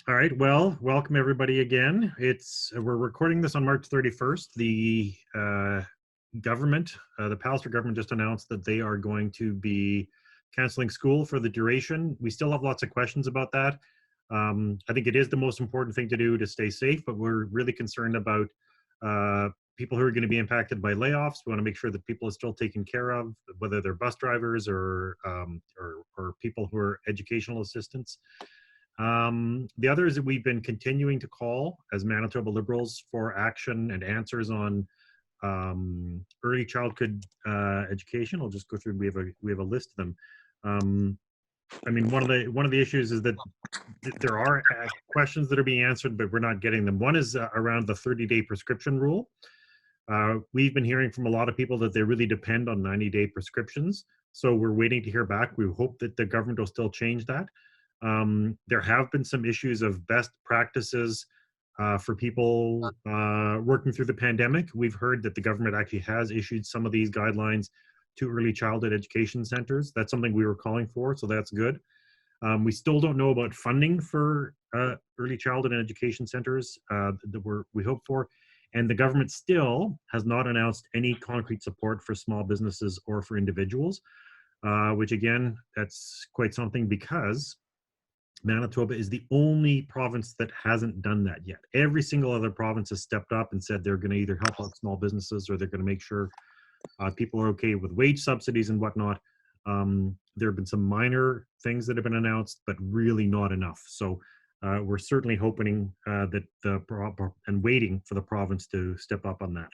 All right. Well, welcome everybody again. We're recording this on March 31st. The government, the Palliser government, just announced that they are going to be canceling school for the duration. We still have lots of questions about that. I think it is the most important thing to do to stay safe, but we're really concerned about people who are going to be impacted by layoffs. We want to make sure that people are still taken care of, whether they're bus drivers or people who are educational assistants. The other is that we've been continuing to call as Manitoba Liberals for action and answers on early childhood education. I'll just go through. We have a list of them. I mean, one of the issues is that there are questions that are being answered, but we're not getting them. One is around the 30-day prescription rule. We've been hearing from a lot of people that they really depend on 90-day prescriptions. So we're waiting to hear back. We hope that the government will still change that. There have been some issues of best practices for people working through the pandemic. We've heard that the government actually has issued some of these guidelines to early childhood education centers. That's something we were calling for, so that's good. We still don't know about funding for early childhood and education centers that we hope for. And the government still has not announced any concrete support for small businesses or for individuals, which again, that's quite something because Manitoba is the only province that hasn't done that yet. Every single other province has stepped up and said they're going to either help out small businesses or they're going to make sure people are okay with wage subsidies and whatnot. There have been some minor things that have been announced, but really not enough. So we're certainly hoping that and waiting for the province to step up on that.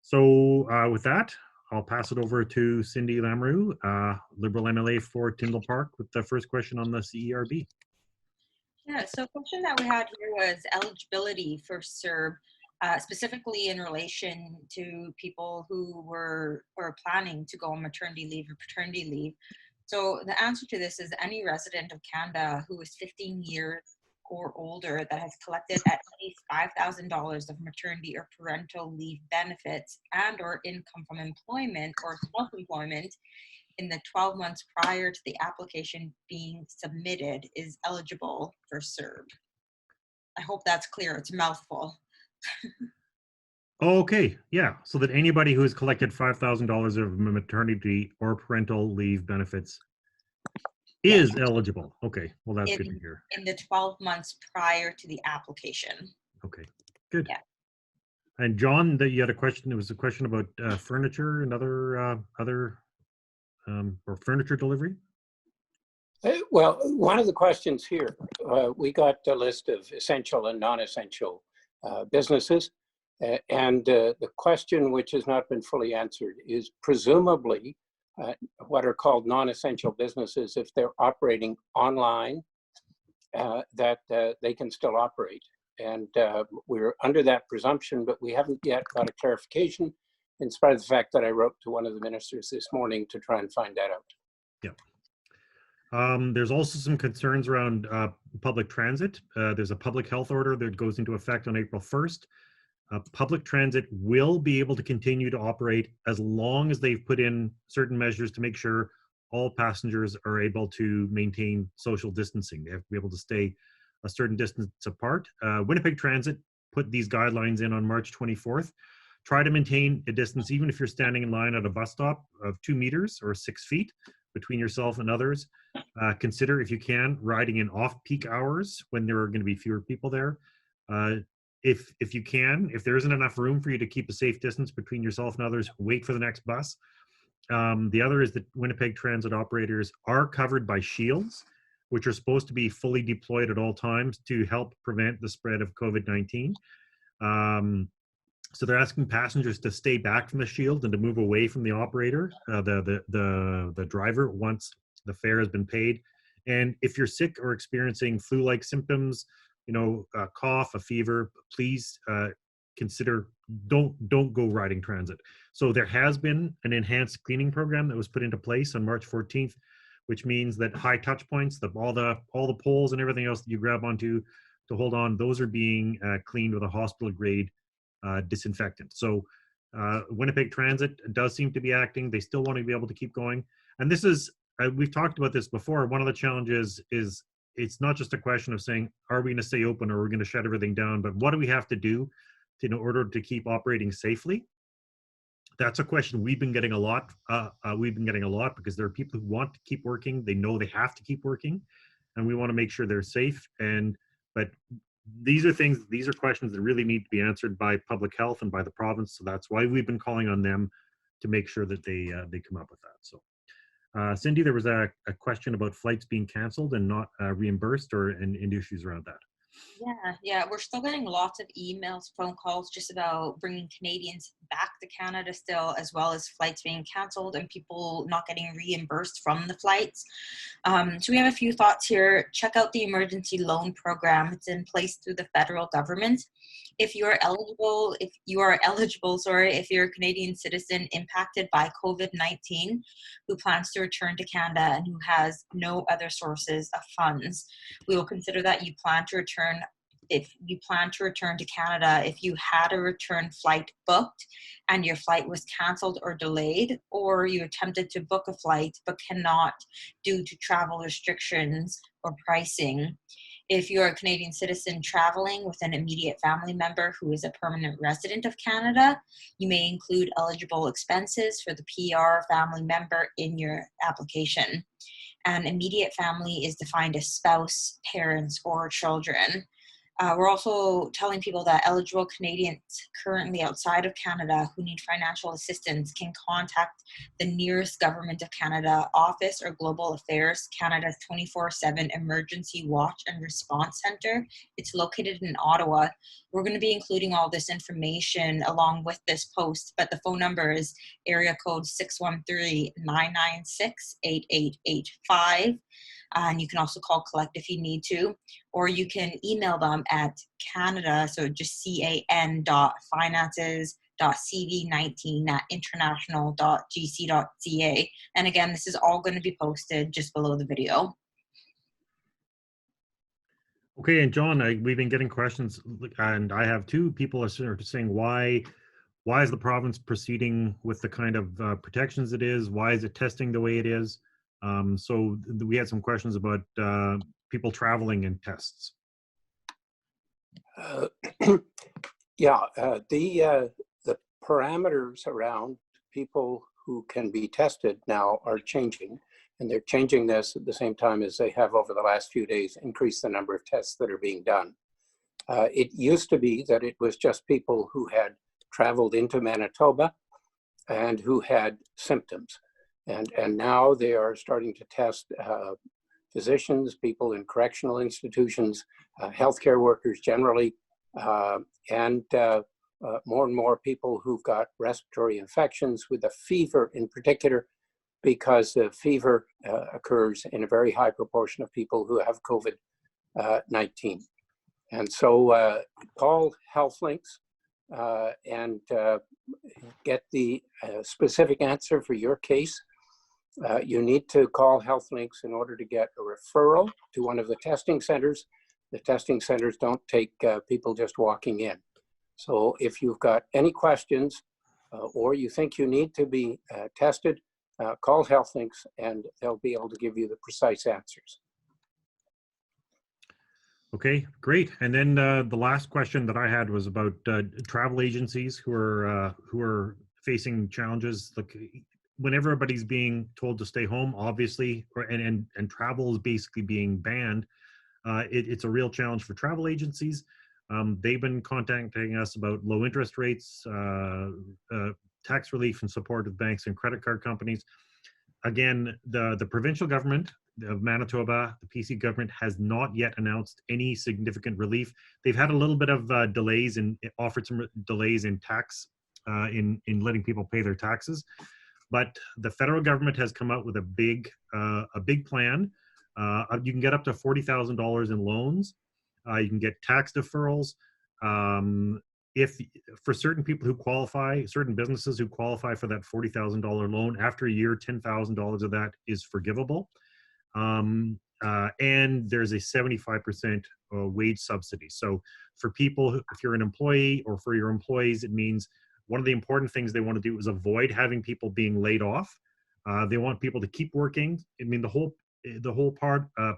So with that, I'll pass it over to Cindy Lamoureux, Liberal MLA for Tyndall Park, with the first question on the CERB. Yeah, so a question that we had here was eligibility for CERB, specifically in relation to people who were planning to go on maternity leave or paternity leave. So the answer to this is any resident of Canada who is 15 years or older that has collected at least $5,000 of maternity or parental leave benefits and or income from employment or self-employment in the 12 months prior to the application being submitted is eligible for CERB. I hope that's clear. It's a mouthful. Okay, yeah. So that anybody who has collected $5,000 of maternity or parental leave benefits is eligible. Okay, well, that's good to hear. In the 12 months prior to the application. Okay, good. Yeah. And John, you had a question. It was a question about furniture and other or furniture delivery. Well, one of the questions here, we got a list of essential and non-essential businesses. And the question, which has not been fully answered, is presumably what are called non-essential businesses, if they're operating online, that they can still operate. And we're under that presumption, but we haven't yet got a clarification, in spite of the fact that I wrote to one of the ministers this morning to try and find that out. Yeah. There's also some concerns around public transit. There's a public health order that goes into effect on April 1st. Public transit will be able to continue to operate as long as they've put in certain measures to make sure all passengers are able to maintain social distancing. They have to be able to stay a certain distance apart. Winnipeg Transit put these guidelines in on March 24th. Try to maintain a distance, even if you're standing in line at a bus stop, of 2 meters or 6 feet between yourself and others. Consider, if you can, riding in off-peak hours when there are going to be fewer people there. If you can, if there isn't enough room for you to keep a safe distance between yourself and others, wait for the next bus. The other is that Winnipeg Transit operators are covered by shields, which are supposed to be fully deployed at all times to help prevent the spread of COVID-19. So they're asking passengers to stay back from the shield and to move away from the operator, the driver, once the fare has been paid. And if you're sick or experiencing flu-like symptoms, a cough, a fever, please consider don't go riding transit. So there has been an enhanced cleaning program that was put into place on March 14th, which means that high touch points, all the poles and everything else that you grab onto to hold on, those are being cleaned with a hospital grade disinfectant. So Winnipeg Transit does seem to be acting. They still want to be able to keep going. And this is, we've talked about this before. One of the challenges is it's not just a question of saying, are we going to stay open or are we going to shut everything down, but what do we have to do in order to keep operating safely? That's a question we've been getting a lot. Because there are people who want to keep working. They know they have to keep working, and we want to make sure they're safe. But these are questions that really need to be answered by public health and by the province. So that's why we've been calling on them to make sure that they come up with that. So, Cindy, there was a question about flights being canceled and not reimbursed, and issues around that. Yeah, we're still getting lots of emails, phone calls just about bringing Canadians back to Canada still, as well as flights being canceled and people not getting reimbursed from the flights. So we have a few thoughts here. Check out the emergency loan program. It's in place through the federal government. If you're a Canadian citizen impacted by COVID-19 who plans to return to Canada and who has no other sources of funds, we will consider that you plan to return. If you plan to return to Canada, if you had a return flight booked and your flight was canceled or delayed, or you attempted to book a flight but cannot due to travel restrictions or pricing. If you're a Canadian citizen traveling with an immediate family member who is a permanent resident of Canada, you may include eligible expenses for the PR family member in your application. And immediate family is defined as spouse, parents, or children. We're also telling people that eligible Canadians currently outside of Canada who need financial assistance can contact the nearest Government of Canada office or Global Affairs Canada's 24/7 Emergency Watch and Response Center. It's located in Ottawa. We're going to be including all this information along with this post, but the phone number is area code 613-996-8885. And you can also call Collect if you need to, or you can email them at Canada, so just can.finances.cv19@international.gc.ca. And again, this is all going to be posted just below the video. Okay, and John, we've been getting questions, and I have two people are saying why is the province proceeding with the kind of protections it is? Why is it testing the way it is? So we had some questions about people traveling and tests. The parameters around people who can be tested now are changing, and they're changing this at the same time as they have over the last few days increased the number of tests that are being done. It used to be that it was just people who had traveled into Manitoba and who had symptoms. And now they are starting to test physicians, people in correctional institutions, healthcare workers generally, and more and more people who've got respiratory infections with a fever in particular, because the fever occurs in a very high proportion of people who have COVID-19. And so call HealthLinks and get the specific answer for your case. You need to call HealthLinks in order to get a referral to one of the testing centers. The testing centers don't take people just walking in. So if you've got any questions or you think you need to be tested, call HealthLinks and they'll be able to give you the precise answers. Okay, great. And then the last question that I had was about travel agencies who are facing challenges. Like, when everybody's being told to stay home, obviously, and travel is basically being banned, it's a real challenge for travel agencies. They've been contacting us about low interest rates, tax relief and support of banks and credit card companies. Again, the provincial government of Manitoba, the PC government, has not yet announced any significant relief. They've had a little bit of delays and offered some delays in tax, in letting people pay their taxes. But the federal government has come out with a big plan. You can get up to $40,000 in loans. You can get tax deferrals. If for certain people who qualify, certain businesses who qualify for that $40,000 loan, after a year, $10,000 of that is forgivable. And there's a 75% wage subsidy. So for people, if you're an employee or for your employees, it means one of the important things they want to do is avoid having people being laid off. They want people to keep working. I mean, the whole the whole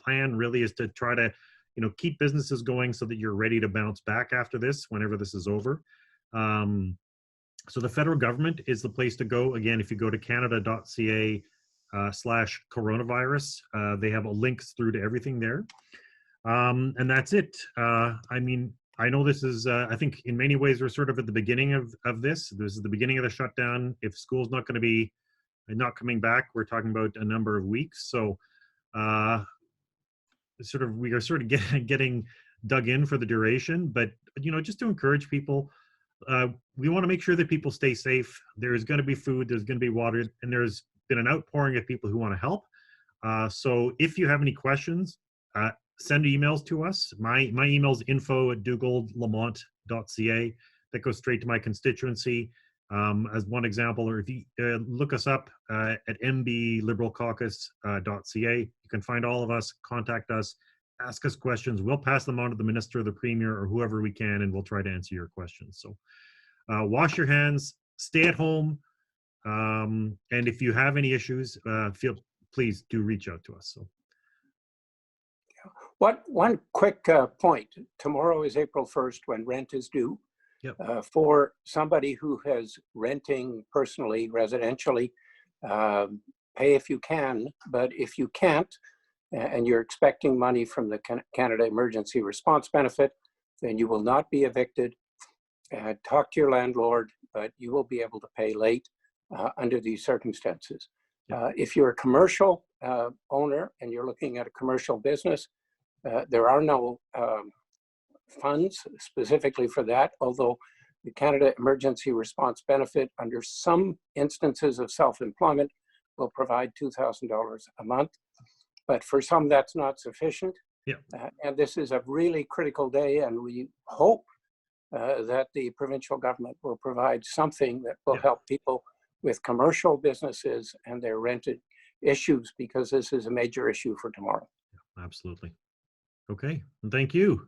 plan really is to try to, keep businesses going so that you're ready to bounce back after this, whenever this is over. So the federal government is the place to go. Again, if you go to canada.ca/coronavirus, they have links through to everything there. And that's it. I mean, I know this is, I think in many ways, we're sort of at the beginning of this. This is the beginning of the shutdown. If school's not going to be not coming back, we're talking about a number of weeks. So we are sort of getting dug in for the duration, but, just to encourage people, we want to make sure that people stay safe. There's going to be food, there's going to be water, and there's been an outpouring of people who want to help. So if you have any questions, send emails to us. My email is info@dougaldlamont.ca. That goes straight to my constituency. As one example, or if you look us up at mbliberalcaucus.ca, you can find all of us, contact us, ask us questions. We'll pass them on to the minister, the premier, or whoever we can, and we'll try to answer your questions. So wash your hands, stay at home, and if you have any issues, please do reach out to us. So. One quick point. Tomorrow is April 1st when rent is due. Yep. For somebody who has renting personally, residentially, pay if you can, but if you can't, and you're expecting money from the Canada Emergency Response Benefit, then you will not be evicted. Talk to your landlord, but you will be able to pay late under these circumstances. If you're a commercial owner and you're looking at a commercial business, there are no funds specifically for that, although the Canada Emergency Response Benefit, under some instances of self-employment, will provide $2,000 a month. But for some, that's not sufficient. And this is a really critical day, and we hope that the provincial government will provide something that will help people with commercial businesses and their rented issues, because this is a major issue for tomorrow. Absolutely. Okay, thank you.